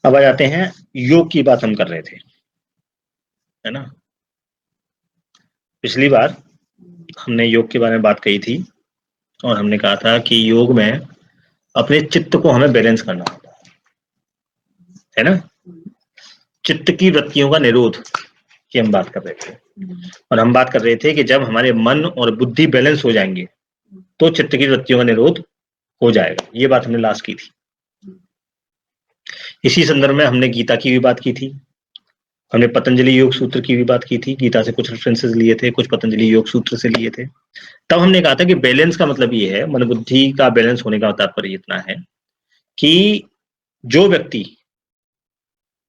अब आ जाते हैं, योग की बात हम कर रहे थे, है ना। पिछली बार हमने योग के बारे में बात कही थी और हमने कहा था कि योग में अपने चित्त को हमें बैलेंस करना होता है ना। चित्त की वृत्तियों का निरोध की हम बात कर रहे थे और हम बात कर रहे थे कि जब हमारे मन और बुद्धि बैलेंस हो जाएंगे तो चित्त की वृत्तियों का निरोध हो जाएगा। ये बात हमने लास्ट की थी। इसी संदर्भ में हमने गीता की भी बात की थी, हमने पतंजलि योग सूत्र की भी बात की थी। गीता से कुछ रेफरेंसेस लिए थे, कुछ पतंजलि योग सूत्र से लिए थे। तब हमने कहा था कि बैलेंस का मतलब ये है, मन बुद्धि का बैलेंस होने का तात्पर्य इतना है कि जो व्यक्ति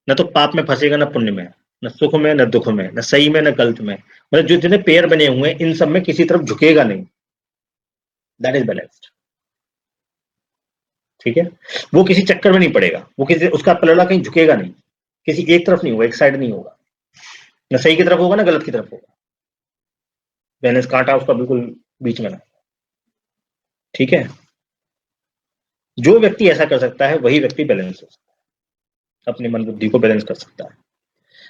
न तो पाप में फंसेगा, न पुण्य में, न सुख में, न दुख में, न सही में, न गलत में, मतलब जो जितने पेयर बने हुए हैं इन सब में किसी तरफ झुकेगा नहीं। That is balanced. ठीक है, वो किसी चक्कर में नहीं पड़ेगा, वो किसी उसका पलड़ा कहीं झुकेगा नहीं, किसी एक तरफ नहीं होगा, एक साइड नहीं होगा, न सही की तरफ होगा ना गलत की तरफ होगा। बैलेंस कांटा उसका बिल्कुल बीच में ना। ठीक है, जो व्यक्ति ऐसा कर सकता है वही व्यक्ति बैलेंस हो सकता है, अपने मन बुद्धि को बैलेंस कर सकता है।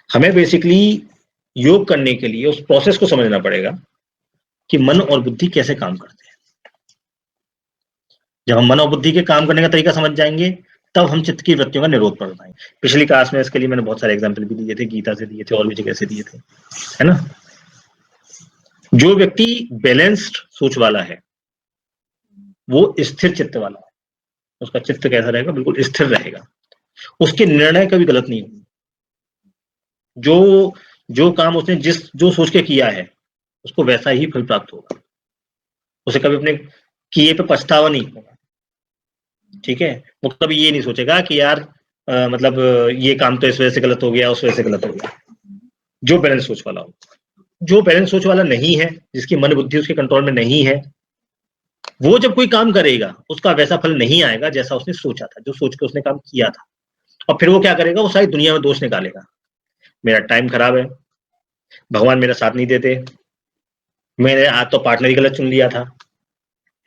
हमें बेसिकली योग करने के लिए उस प्रोसेस को समझना पड़ेगा कि मन और बुद्धि कैसे काम करते हैं। जब हम मन और बुद्धि के काम करने का तरीका समझ जाएंगे तब हम चित्त की वृत्तियों का निरोध कर पाएंगे। पिछली क्लास में इसके लिए मैंने बहुत सारे एग्जाम्पल भी दिए थे, गीता से दिए थे और भी जगह से दिए थे, है ना। जो व्यक्ति बैलेंस्ड सोच वाला है वो स्थिर चित्त वाला है, उसका चित्त कैसा रहेगा, बिल्कुल स्थिर रहेगा, उसके निर्णय कभी गलत नहीं होंगे। जो जो काम उसने जो सोच के किया है उसको वैसा ही फल प्राप्त होगा, उसे कभी अपने किए पे पछतावा नहीं होगा। ठीक है, वो कभी ये नहीं सोचेगा कि यार मतलब ये काम तो इस वजह से गलत हो गया, उस वजह से गलत हो गया। जो बैलेंस सोच वाला हो, जो बैलेंस सोच वाला नहीं है, जिसकी मन बुद्धि उसके कंट्रोल में नहीं है, वो जब कोई काम करेगा उसका वैसा फल नहीं आएगा जैसा उसने सोचा था, जो सोच के उसने काम किया था। और फिर वो क्या करेगा, वो सारी दुनिया में दोष निकालेगा, मेरा टाइम खराब है, भगवान मेरा साथ नहीं देते, मैंने आज तो पार्टनर ही गलत चुन लिया था,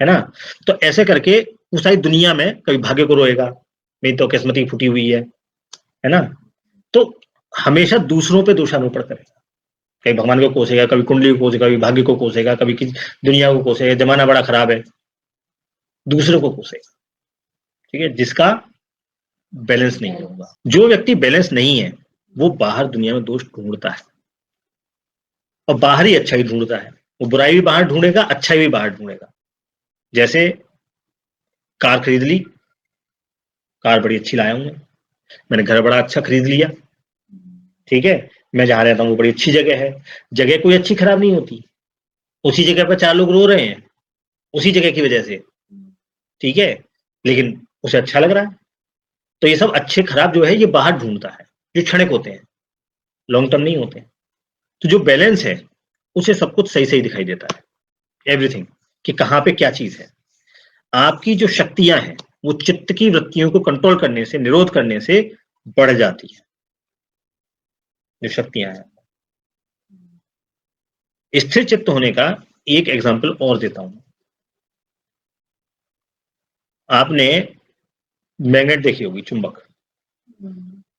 है ना। तो ऐसे करके वो सारी दुनिया में कभी भाग्य को रोएगा, मेरी तो किस्मत ही फूटी हुई है ना। तो हमेशा दूसरों पे दोषारोपण करेगा, कभी भगवान को कोसेगा, कभी कुंडली को कोसेगा, कभी भाग्य को कोसेगा, कभी दुनिया को कोसेगा, जमाना बड़ा खराब है, दूसरों को कोसेगा। ठीक है, जिसका बैलेंस नहीं होगा। जो व्यक्ति बैलेंस नहीं है वो बाहर दुनिया में दोष ढूंढता है और बाहर ही अच्छा ही ढूंढता है। वो बुराई भी बाहर ढूंढेगा, अच्छा भी बाहर ढूंढेगा। जैसे कार खरीद ली, कार बड़ी अच्छी लाया हूं मैंने घर बड़ा अच्छा खरीद लिया। ठीक है, मैं जहां रहता हूँ वो बड़ी अच्छी जगह है, जगह कोई अच्छी खराब नहीं होती, उसी जगह पर 4 लोग रो रहे हैं उसी जगह की वजह से। ठीक है, लेकिन उसे अच्छा लग रहा है। तो ये सब अच्छे खराब जो है ये बाहर ढूंढता है, जो क्षणिक होते हैं, लॉन्ग टर्म नहीं होते। तो जो बैलेंस है उसे सब कुछ सही सही दिखाई देता है, एवरीथिंग, कि कहां पे क्या चीज है। आपकी जो शक्तियां हैं वो चित्त की वृत्तियों को कंट्रोल करने से, निरोध करने से बढ़ जाती है। जो शक्तियां हैं, स्थिर चित्त होने का एक एग्जांपल और देता हूं। आपने मैग्नेट देखी होगी, चुंबक।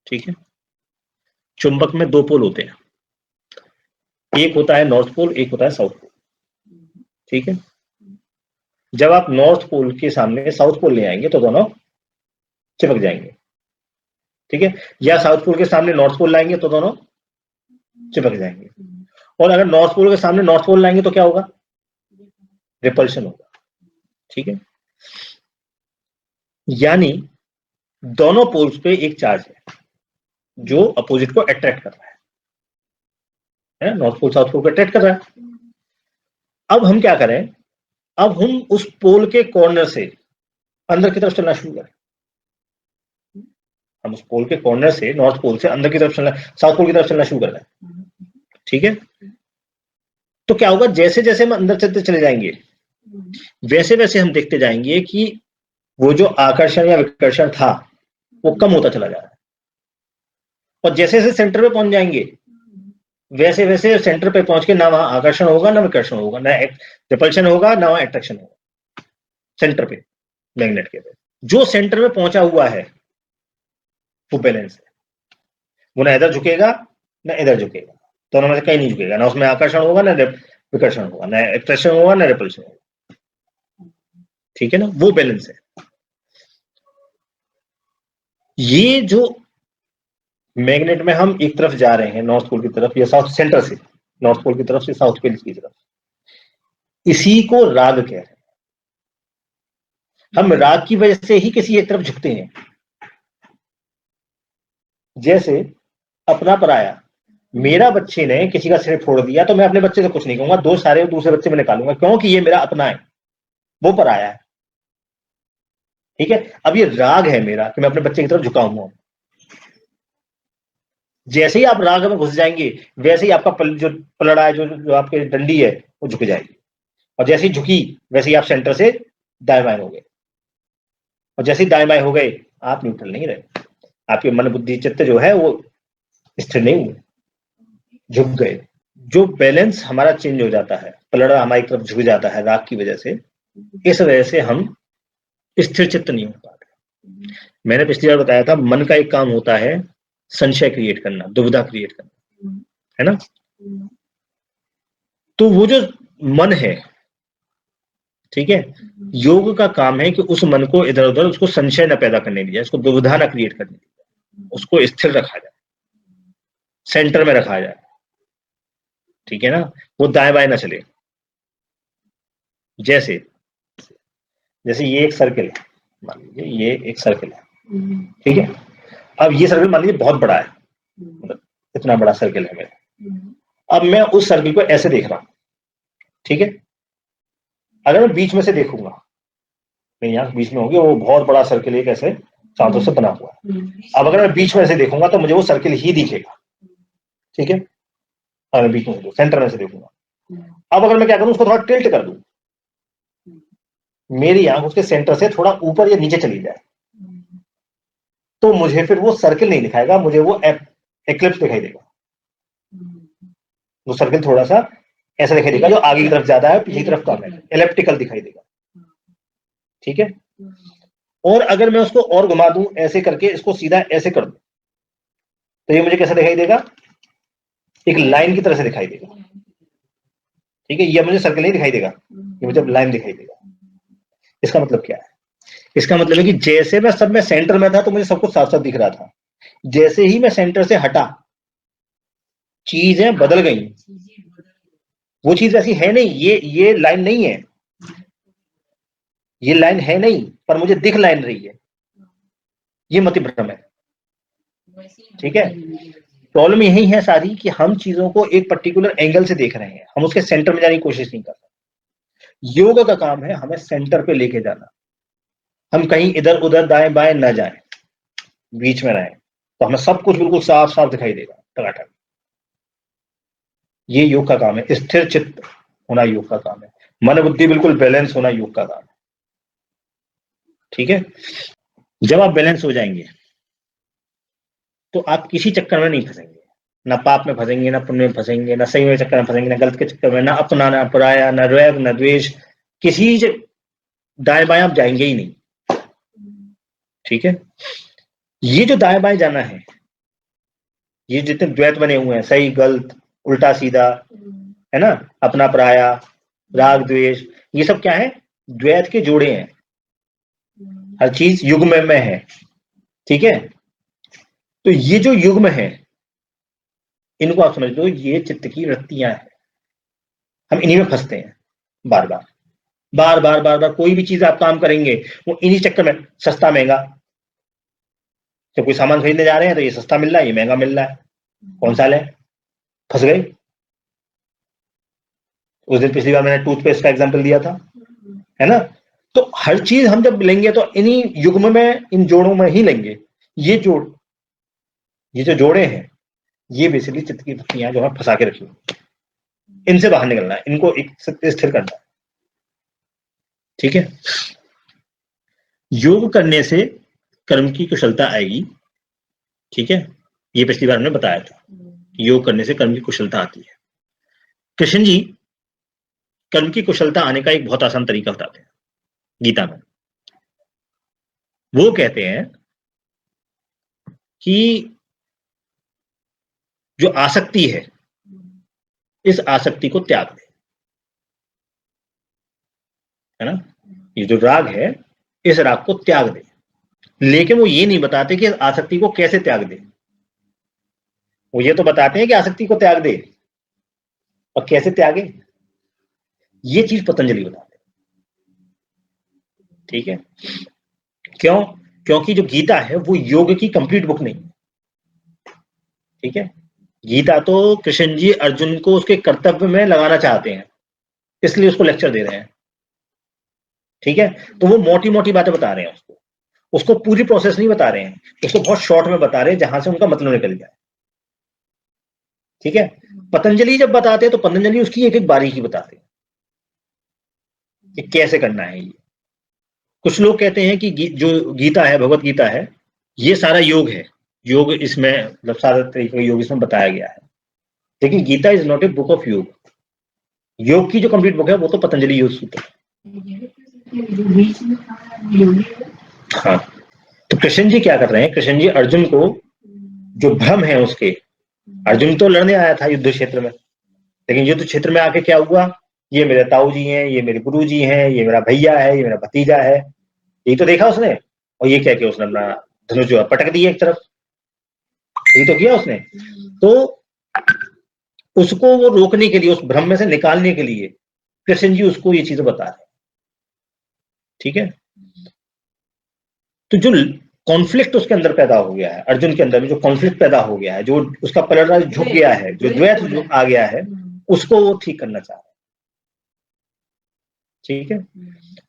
ठीक है, चुंबक में 2 पोल होते हैं, एक होता है नॉर्थ पोल, एक होता है साउथ पोल। ठीक है, जब आप नॉर्थ पोल के सामने साउथ पोल ले आएंगे तो दोनों चिपक जाएंगे। ठीक है, या साउथ पोल के सामने नॉर्थ पोल लाएंगे तो दोनों चिपक जाएंगे। और अगर नॉर्थ पोल के सामने नॉर्थ पोल लाएंगे तो क्या होगा, रिपल्शन होगा। ठीक है, यानी दोनों पोल्स पे एक चार्ज है जो अपोजिट को अट्रैक्ट कर रहा है, नॉर्थ पोल साउथ पोल को अट्रैक्ट कर रहा है। अब हम क्या करें, अब हम उस पोल के कॉर्नर से अंदर की तरफ चलना शुरू करें। हम उस पोल के कॉर्नर से, नॉर्थ पोल से अंदर की तरफ चलना, साउथ पोल की तरफ चलना शुरू कर रहे हैं। ठीक है, तो क्या होगा, जैसे जैसे हम अंदर चलते चले जाएंगे वैसे वैसे हम देखते जाएंगे कि वो जो आकर्षण या विकर्षण था वो कम होता चला जा रहा है। और जैसे जैसे सेंटर पे पहुंच जाएंगे वैसे वैसे सेंटर पे पहुंच के ना वहां आकर्षण होगा, ना विकर्षण होगा, ना रिपल्शन होगा, ना वहां अट्रैक्शन होगा। सेंटर पे, मैग्नेट के पे जो सेंटर में पहुंचा हुआ है वो बैलेंस है। वो ना इधर झुकेगा ना इधर झुकेगा, दोनों में से कहीं नहीं झुकेगा, ना उसमें आकर्षण होगा ना विकर्षण होगा, ना अट्रैक्शन होगा ना रिपल्शन होगा। ठीक है ना, वो बैलेंस है। ये जो मैग्नेट में हम एक तरफ जा रहे हैं नॉर्थ पोल की तरफ या साउथ सेंटर से नॉर्थ पोल की तरफ से साउथ पोल की तरफ, इसी को राग कह रहे हैं। हम राग की वजह से ही किसी एक तरफ झुकते हैं। जैसे अपना पराया, मेरा बच्चे ने किसी का सिर फोड़ दिया तो मैं अपने बच्चे से कुछ नहीं कहूंगा, दो सारे दूसरे बच्चे में निकालूंगा, क्योंकि ये मेरा अपना है, वो पराया है। ठीक है, अब ये राग है मेरा कि मैं अपने बच्चे की तरफ झुका हुआ हूं। जैसे ही आप राग में घुस जाएंगे वैसे ही आपका जो पलड़ा है, जो आपकी डंडी है, वो झुक जाएगी, और जैसे ही झुकी वैसे ही आप सेंटर से दाएं बाएं हो गए, और जैसे ही दाएं बाएं हो गए आप न्यूट्रल नहीं रहे, आपके मन बुद्धि चित्त जो है वो स्थिर नहीं हुए, झुक गए। जो बैलेंस हमारा चेंज हो जाता है, पलड़ा हमारी तरफ झुक जाता है राग की वजह से, इस वजह से हम स्थिर चित्त नहीं हो पाते। मैंने पिछली बार बताया था, मन का एक काम होता है संशय क्रिएट करना, दुविधा क्रिएट करना, है ना। तो वो जो मन है, ठीक है, योग का काम है कि उस मन को इधर उधर उसको संशय न पैदा करने दिया, उसको दुविधा न क्रिएट करने दिया, उसको स्थिर रखा जाए, सेंटर में रखा जाए। ठीक है ना, वो दाएं बाएं ना चले। जैसे जैसे ये एक सर्किल है, मान लीजिए ये एक सर्किल है, ठीक है। अब ये सर्किल मान लीजिए बहुत बड़ा है, मतलब इतना बड़ा सर्किल है मेरा। अब मैं उस सर्किल को ऐसे देख रहा हूं, ठीक है। अगर मैं बीच में से देखूंगा, मेरी आंख बीच में होगी, वो बहुत बड़ा सर्किल एक ऐसे चांदों से बना हुआ है। अब अगर मैं बीच में से देखूंगा तो मुझे वो सर्किल ही दिखेगा, ठीक है। अगर मैं बीच में से सेंटर में से देखूंगा, अब अगर मैं क्या करूं, उसको थोड़ा टिल्ट कर दूं, मेरी आंख उसके सेंटर से थोड़ा ऊपर या नीचे चली जाए, तो मुझे फिर वो सर्किल नहीं दिखाएगा, मुझे वो एक्लिप्स दिखाई देगा। वो सर्किल थोड़ा सा ऐसा दिखाई देगा, जो आगे की तरफ ज्यादा है पीछे की तरफ कम है, एलिप्टिकल दिखाई देगा। ठीक है। और अगर मैं उसको और घुमा दूं, ऐसे करके इसको सीधा ऐसे कर दूं, तो ये मुझे कैसा दिखाई देगा, एक लाइन की तरह से दिखाई देगा। ठीक है, ये मुझे सर्किल नहीं दिखाई देगा, ये मुझे लाइन दिखाई देगा। इसका मतलब क्या है, इसका मतलब है कि जैसे मैं सब में सेंटर में था तो मुझे सब कुछ साफ साफ दिख रहा था, जैसे ही मैं सेंटर से हटा चीजें बदल गई। वो चीज ऐसी है नहीं, ये लाइन नहीं है, ये लाइन है नहीं, पर मुझे दिख लाइन रही है, ये मति भ्रम है। ठीक है, प्रॉब्लम यही है सारी कि हम चीजों को एक पर्टिकुलर एंगल से देख रहे हैं, हम उसके सेंटर में जाने की कोशिश नहीं कर रहे। योग का काम है हमें सेंटर पे लेके जाना, हम कहीं इधर उधर दाएं बाएं न जाएं, बीच में रहें, तो हमें सब कुछ बिल्कुल साफ साफ दिखाई देगा टकाटक। ये योग का काम है, स्थिर चित्त होना योग का काम है, मन बुद्धि बिल्कुल बैलेंस होना योग का काम है। ठीक है, जब आप बैलेंस हो जाएंगे तो आप किसी चक्कर में नहीं फंसेंगे, ना पाप में फंसेंगे, ना पुण्य में फंसेंगे, ना सही में चक्कर में फंसेंगे, ना गलत के चक्कर में, ना अपना ना पराया, ना रैग ना द्वेष, किसी दाएं बाएं आप जाएंगे ही नहीं। ठीक है, ये जो दाएं बाएं जाना है, ये जितने द्वैत बने हुए हैं, सही गलत उल्टा सीधा, है ना, अपना पराया, राग द्वेष, ये सब क्या है, द्वैत के जोड़े हैं, हर चीज युग्म में है। ठीक है, तो ये जो युग्म है, इनको आप समझ लो, ये चित्त की वृत्तियां हैं, हम इन्हीं में फंसते हैं बार बार बार बार बार बार। कोई भी चीज आप काम करेंगे वो इन्हीं चक्कर में, सस्ता महंगा, जब कोई सामान खरीदने जा रहे हैं तो ये सस्ता मिल रहा है, ये महंगा मिल रहा है, कौन सा लें, फंस गए। उस दिन पिछली बार मैंने टूथपेस्ट का एग्जांपल दिया था, है ना। तो हर चीज हम जब लेंगे तो इन्हीं युग्म में, इन जोड़ों में ही लेंगे। ये जोड़, ये जो जोड़े हैं, ये बेसिकली चित्त की वृत्तियां जो हमें फंसा के रखी, इनसे बाहर निकलना है, इनको एक स्थिर करना है। ठीक है, योग करने से कर्म की कुशलता आएगी। ठीक है, ये पिछली बार हमने बताया था, योग करने से कर्म की कुशलता आती है। कृष्ण जी कर्म की कुशलता आने का एक बहुत आसान तरीका बताते हैं गीता में। वो कहते हैं कि जो आसक्ति है, इस आसक्ति को त्याग दे, है ना। ये जो राग है, इस राग को त्याग दे। लेकिन वो ये नहीं बताते कि आसक्ति को कैसे त्याग दे। वो ये तो बताते हैं कि आसक्ति को त्याग दे, और कैसे त्यागे ये चीज पतंजलि बताते हैं। ठीक है, क्यों? क्योंकि जो गीता है वो योग की कंप्लीट बुक नहीं है। ठीक है, गीता तो कृष्ण जी अर्जुन को उसके कर्तव्य में लगाना चाहते हैं, इसलिए उसको लेक्चर दे रहे हैं। ठीक है, तो वो मोटी मोटी बातें बता रहे हैं, उसको पूरी प्रोसेस नहीं बता रहे हैं, उसको बहुत शॉर्ट में बता रहे हैं जहां से उनका मतलब निकल जाए। ठीक है, पतंजलि जब बताते हैं तो पतंजलि उसकी एक एक बारीकी बताते हैं कि कैसे करना है। ये कुछ लोग कहते हैं कि जो गीता है, भगवत गीता है, ये सारा योग है, योग इसमें मतलब सारा तरीके का योग इसमें बताया गया है। लेकिन Gita is not a book of yoga. योग की जो कंप्लीट बुक है वो तो पतंजलि योग सूत्र है। हाँ, तो कृष्ण जी क्या कर रहे हैं? कृष्ण जी अर्जुन को जो भ्रम है उसके, अर्जुन तो लड़ने आया था युद्ध क्षेत्र में, लेकिन युद्ध क्षेत्र में आके क्या हुआ? ये मेरे ताऊ जी हैं, ये मेरे गुरु जी हैं, ये मेरा भैया है, ये मेरा भतीजा है, ये तो देखा उसने। और ये क्या किया उसने? अपना धनुष जो है पटक दिया एक तरफ, ये तो किया उसने। तो उसको वो रोकने के लिए, उस भ्रम में से निकालने के लिए कृष्ण जी उसको ये चीजें बता रहे हैं। ठीक है, तो जो कॉन्फ्लिक्ट उसके अंदर पैदा हो गया है, अर्जुन के अंदर में जो कॉन्फ्लिक्ट पैदा हो गया है, जो उसका पलड़ा झुक गया है, जो द्वैत जो आ गया है, उसको वो ठीक करना चाह रहे हैं। ठीक है,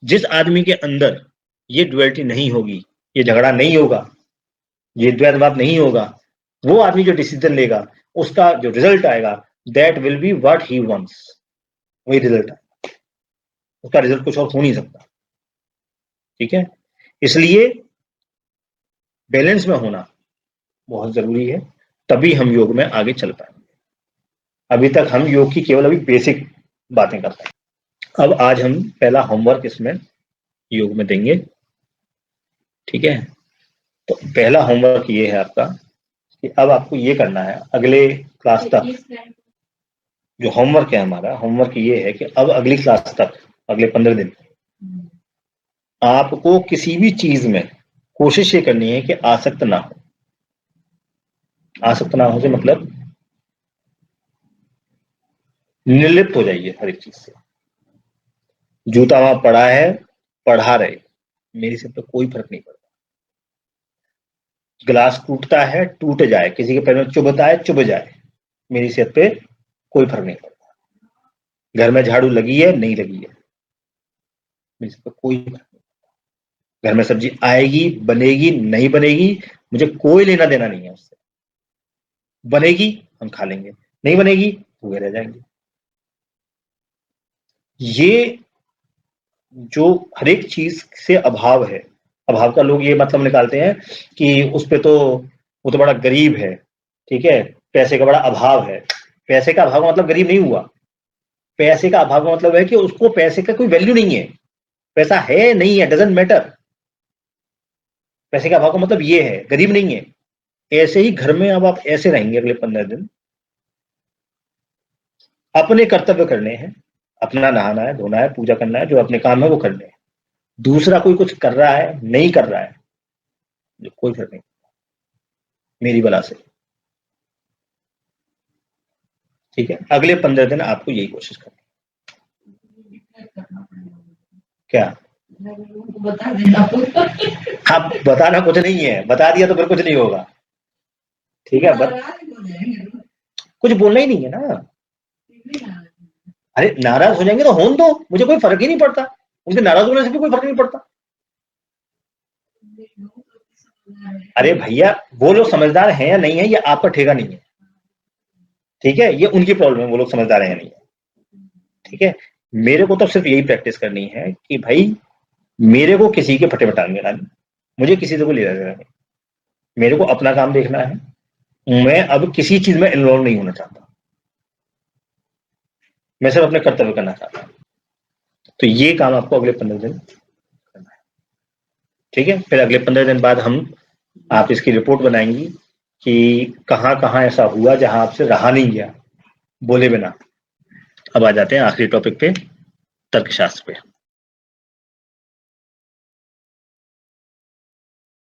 जिस आदमी के अंदर ये ड्युअलिटी नहीं होगी, ये झगड़ा नहीं होगा, ये द्वैतवाद नहीं होगा, वो आदमी जो डिसीजन लेगा, उसका जो रिजल्ट आएगा, that will be what he wants. वही रिजल्ट आएगा, उसका रिजल्ट कुछ और हो नहीं सकता। ठीक है, इसलिए बैलेंस में होना बहुत जरूरी है, तभी हम योग में आगे चल पाएंगे। अभी तक हम योग की केवल अभी बेसिक बातें करते हैं। अब आज हम पहला होमवर्क इसमें योग में देंगे। ठीक है, तो पहला होमवर्क ये है आपका कि अब आपको ये करना है अगले क्लास तक। जो होमवर्क है हमारा, होमवर्क ये है कि अब अगली क्लास तक, अगले 15 दिन आपको किसी भी चीज में कोशिश ये करनी है कि आसक्त ना हो। आसक्त ना हो से मतलब निर्लिप्त हो जाइए हर एक चीज से। जूता वहां पड़ा है, पढ़ा रहे, मेरी सिर पे कोई फर्क नहीं पड़ता। गिलास टूटता है, टूट जाए, किसी के पैर में चुभता है, चुभ जाए, मेरी सेहत पे कोई फर्क नहीं पड़ता। घर में झाड़ू लगी है, नहीं लगी है, मेरी सेहत पे कोई फर्क नहीं। घर में सब्जी आएगी, बनेगी, नहीं बनेगी, मुझे कोई लेना देना नहीं है उससे। बनेगी हम खा लेंगे, नहीं बनेगी भूखे रह जाएंगे। ये जो हर एक चीज से अभाव है, अभाव का लोग ये मतलब निकालते हैं कि उस पे तो वो तो बड़ा गरीब है। ठीक है, पैसे का बड़ा अभाव है। पैसे का अभाव का मतलब गरीब नहीं हुआ। पैसे का अभाव का मतलब है कि उसको पैसे का कोई वैल्यू नहीं है। पैसा है नहीं है, डजेंट मैटर। पैसे का अभाव का मतलब ये है, गरीब नहीं है। ऐसे ही घर में अब आप ऐसे रहेंगे अगले 15 दिन, अपने कर्तव्य करने हैं, अपना नहाना है, धोना है, पूजा करना है, जो अपने काम है वो करने हैं। दूसरा कोई कुछ कर रहा है, नहीं कर रहा है, कोई फर्क नहीं, मेरी बला से। ठीक है, अगले 15 दिन आपको यही कोशिश करनी है। क्या? बता देना। हाँ, बताना कुछ नहीं है, बता दिया तो फिर कुछ नहीं होगा। ठीक है, कुछ बोलना ही नहीं है ना। अरे नाराज हो जाएंगे तो होने दो, मुझे कोई फर्क ही नहीं पड़ता। उनके नाराज होने से भी कोई फर्क नहीं पड़ता। अरे भैया, वो लोग समझदार हैं या नहीं है, ये आपका ठेका नहीं है। ठीक है, ये उनकी प्रॉब्लम है, वो लोग समझदार हैं या नहीं है। ठीक है, मेरे को तो सिर्फ यही प्रैक्टिस करनी है कि भाई मेरे को किसी के फटे फटाने नहीं, मुझे किसी से कोई लेना देना नहीं, मेरे को अपना काम देखना है। मैं अब किसी चीज में इन्वॉल्व नहीं होना चाहता, मैं सिर्फ अपने कर्तव्य करना चाहता हूँ। तो ये काम आपको अगले 15 दिन करना है। ठीक है, फिर अगले 15 दिन बाद हम आप इसकी रिपोर्ट बनाएंगी कि कहाँ कहाँ ऐसा हुआ जहां आपसे रहा नहीं गया बोले बिना। अब आ जाते हैं आखिरी टॉपिक पे, तर्कशास्त्र पे।